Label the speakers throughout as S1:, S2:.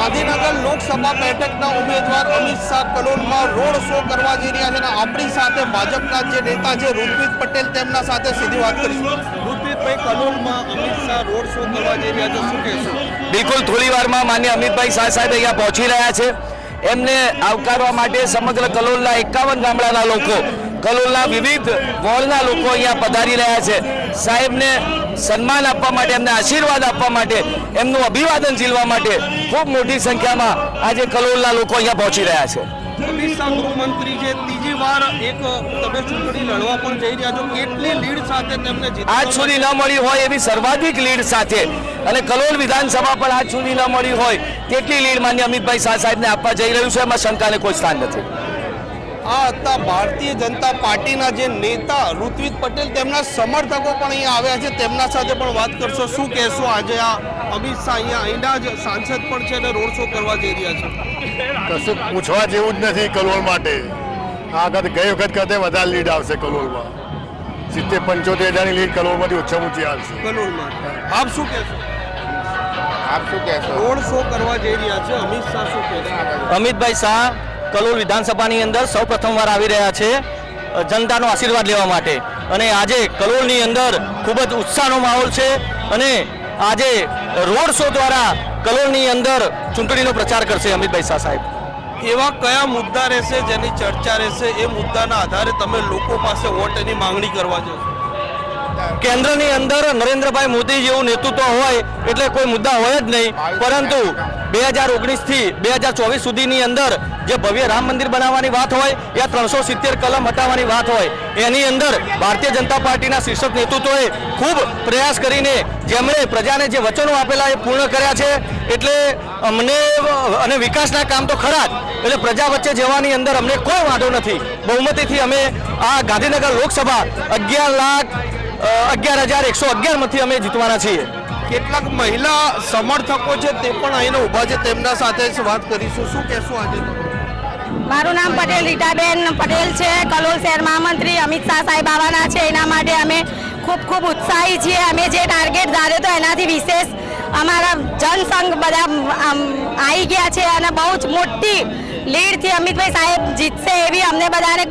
S1: ગાંધીનગર લોકસભા બેઠકના ઉમેદવાર Amit Shah કલોલમાં road show કરવા જઈ રહ્યા છે અને આપણી સાથે ભાજપના જે નેતા છે ઋત્વિક પટેલ તેમના સાથે સીધી વાત કરીશું। ઋત્વિકભાઈ, કલોલમાં અમિત શાહ રોડ શો કરવા જઈ રહ્યા છે, શું કહેશો?
S2: બિલકુલ, થોડી વારમાં માન્ય અમિતભાઈ શાહ સાહેબ અહીંયા પહોંચી રહ્યા છે। એમને આવકારવા માટે સમગ્ર કલોલના 51 ગામડાના લોકો, કલોલના વિવિધ વોર્ડના લોકો અહીંયા પધારી રહ્યા છે। સાહેબને સન્માન આપવા માટે, એમને આશીર્વાદ આપવા માટે, એમનું અભિવાદન ઝીલવા માટે ખૂબ મોટી સંખ્યામાં આજે કલોલના લોકો અહીંયા પહોંચી રહ્યા છે।
S1: અમિત શાહ ગૃહમંત્રી છે, ત્રીજી વાર એક તમે ચૂંટણી લડવા પણ જઈ રહ્યા છો, કેટલી લીડ સાથે તેમને
S2: આજ સુધી ન મળી હોય એવી સર્વાધિક લીડ સાથે, અને કલોલ વિધાનસભા પણ આજ સુધી ન મળી હોય તેટલી લીડ માન્ય અમિતભાઈ શાહ સાહેબને આપવા જઈ રહ્યું છે। એમાં શંકાને કોઈ સ્થાન નથી।
S1: આ હતા ભારતીય જનતા પાર્ટીના જે નેતા ઋત્વિક પટેલ, તેમના સમર્થકો પણ અહીંયા આવ્યા છે, તેમના સાથે પણ વાત કરશો। શું કહેશો? આજે આ અમિત શાહ અહીંના જ સાંસદ પણ છે અને રોડ શો કરવા જઈ રહ્યા છે।
S3: કશું પૂછવા જેવું જ નથી કલોલ માટે। આ વખત ગઈ વખત કરતા વધારે લીડ આવશે કલોલમાં। 70-75 લીડ કલોલમાંથી ઓછામાં ઊંચી આવશે
S1: કલોલમાં। આપ શું કહેશો? રોડ શો કરવા જઈ રહ્યા છે અમિત શાહ, શું કહેશો?
S2: અમિતભાઈ શાહ કલોલ વિધાનસભાની અંદર સૌ પ્રથમવાર આવી રહ્યા છે જનતાનો આશીર્વાદ લેવા માટે, અને આજે કલોલની અંદર ખૂબ જ ઉત્સાહનો માહોલ છે અને આજે રોડ શો દ્વારા કલોલની અંદર ચૂંટણીનો પ્રચાર કરશે અમિતભાઈ શાહ સાહેબ।
S1: એવા કયા મુદ્દા રહેશે જેની ચર્ચા રહેશે, એ મુદ્દાના આધારે તમે લોકો પાસે વોટની માંગણી કરવા જશો?
S2: કેન્દ્રની અંદર નરેન્દ્રભાઈ મોદી જેવું નેતૃત્વ હોય એટલે કોઈ મુદ્દા હોય જ નહીં, પરંતુ 2019 થી 2024 સુધીની અંદર જે ભવ્ય રામ મંદિર બનાવવાની વાત હોય યા 370 કલમ હટાવવાની વાત હોય, એની અંદર ભારતીય જનતા પાર્ટીના શીર્ષક નેતૃત્વએ ખૂબ પ્રયાસ કરીને જેમણે પ્રજાને જે વચનો આપેલા એ પૂર્ણ કર્યા છે। એટલે અમને અને વિકાસના કામ તો ખરા જ, એટલે પ્રજા વચ્ચે જવાની અંદર અમને કોઈ વાંધો નથી। બહુમતીથી અમે આ ગાંધીનગર લોકસભા 11,111 માંથી અમે જીતવાના છીએ।
S1: કેટલાક મહિલા સમર્થકો છે તે પણ અહીંને ઊભા છે, તેમના સાથે જ વાત કરીશું। શું કહેશું આજે?
S4: મારું નામ પટેલ રીટાબેન પટેલ છે। કલોલ શહેર મહામંત્રી અમિત શાહ સાહેબ આવવાના છે, એના માટે અમે ખૂબ ઉત્સાહી છીએ। અમે જે ટાર્ગેટ ધાર્યો તો એનાથી વિશેષ અમારા જનસંઘ બધા આવી ગયા છે અને બહુ જ મોટી લીડથી અમિતભાઈ સાહેબ જીતશે એવી અમને બધાને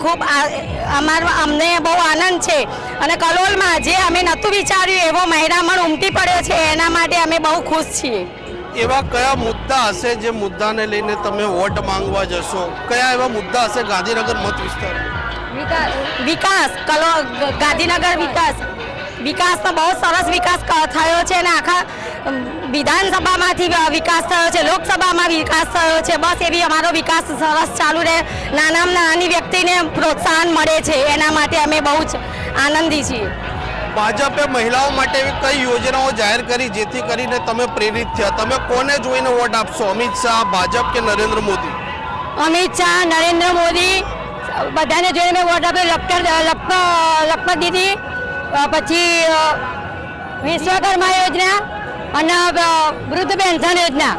S4: અમને બહુ આનંદ છે। અને કલોલમાં જે અમે નહોતું વિચાર્યું એવો મહેરામણ ઉમટી પડ્યો છે, એના માટે અમે બહુ ખુશ છીએ।
S1: એવા કયા મુદ્દા હશે જે મુદ્દાને લઈને તમે વોટ માંગવા જશો? કયા એવા મુદ્દા હશે ગાંધીનગર મત વિસ્તાર?
S4: વિકાસ, ગાંધીનગર વિકાસનો બહુ સરસ વિકાસ થયો છે અને આખા વિધાનસભામાંથી વિકાસ થયો છે, લોકસભામાં વિકાસ થયો છે। બસ એવી અમારો વિકાસ સરસ ચાલુ રહે, નાનામાં નાની વ્યક્તિને પ્રોત્સાહન મળે છે, એના માટે અમે બહુ જ આનંદી છીએ।
S1: ભાજપે મહિલાઓ માટે એવી કઈ યોજનાઓ જાહેર કરી જેથી કરીને તમે પ્રેરિત થયા? તમે કોને જોઈને વોટ આપશો? અમિત શાહ, ભાજપ કે નરેન્દ્ર મોદી?
S4: અમિત શાહ, નરેન્દ્ર મોદી બધાને જોઈને મેં વોટ આપ્યો। લખપત દીદી, પછી વિશ્વકર્મા યોજના અને વૃદ્ધ પેન્શન યોજના,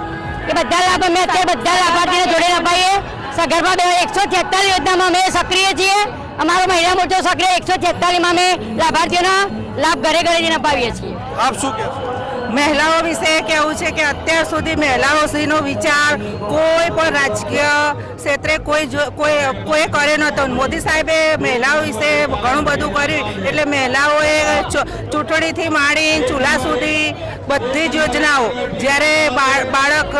S4: એ બધા લાભ અમે અત્યારે બધા લાભાર્થીને જોડે અપાઈએ। સગર્ભા 146 યોજનામાં અમે સક્રિય છીએ। અમારો મહિલા મોરચો સક્રિય 146માં અમે લાભાર્થીઓના લાભ ઘરે જઈને અપાવીએ છીએ।
S1: આપ શું કહેશો?
S5: મહિલાઓ વિશે કહેવું છે કે અત્યાર સુધી મહિલાઓ સુધીનો વિચાર કોઈ પણ રાજકીય ક્ષેત્રે કોઈ કર્યો નહોતો। મોદી સાહેબે મહિલાઓ વિશે ઘણું બધું કર્યું, એટલે મહિલાઓએ ચૂંટણીથી માંડી ચૂલા સુધી બધી જ યોજનાઓ, જ્યારે બાળક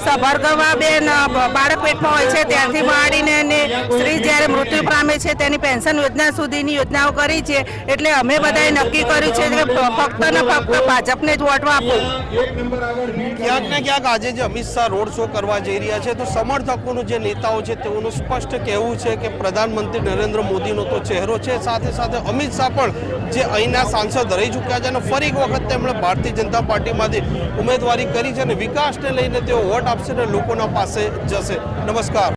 S5: સભરગમાં બેન બાળક પેટમાં હોય છે ત્યારથી માંડીને સ્ત્રી જ્યારે મૃત્યુ પામે છે તેની પેન્શન યોજના સુધીની યોજનાઓ કરી છે। એટલે અમે બધાએ નક્કી કર્યું છે કે ફક્ત ને ફક્ત ભાજપને જ વોટ આપો।
S1: ક્યાંક ને ક્યાંક આજે જે અમિત શાહ રોડ શો કરવા જઈ રહ્યા છે તો સમર્થકોનું જે નેતાઓ છે તેઓનું સ્પષ્ટ કહેવું છે કે પ્રધાનમંત્રી નરેન્દ્ર મોદીનો તો ચહેરો છે, સાથે સાથે અમિત શાહ પણ જે અહીંના સાંસદ રહી ચૂક્યા છે અને ફરી એક વખત તેમણે ભારતીય જનતા પાર્ટીમાંથી ઉમેદવારી કરી છે અને વિકાસને લઈને તેઓ વોટ આપશે અને લોકોના પાસે જશે। નમસ્કાર।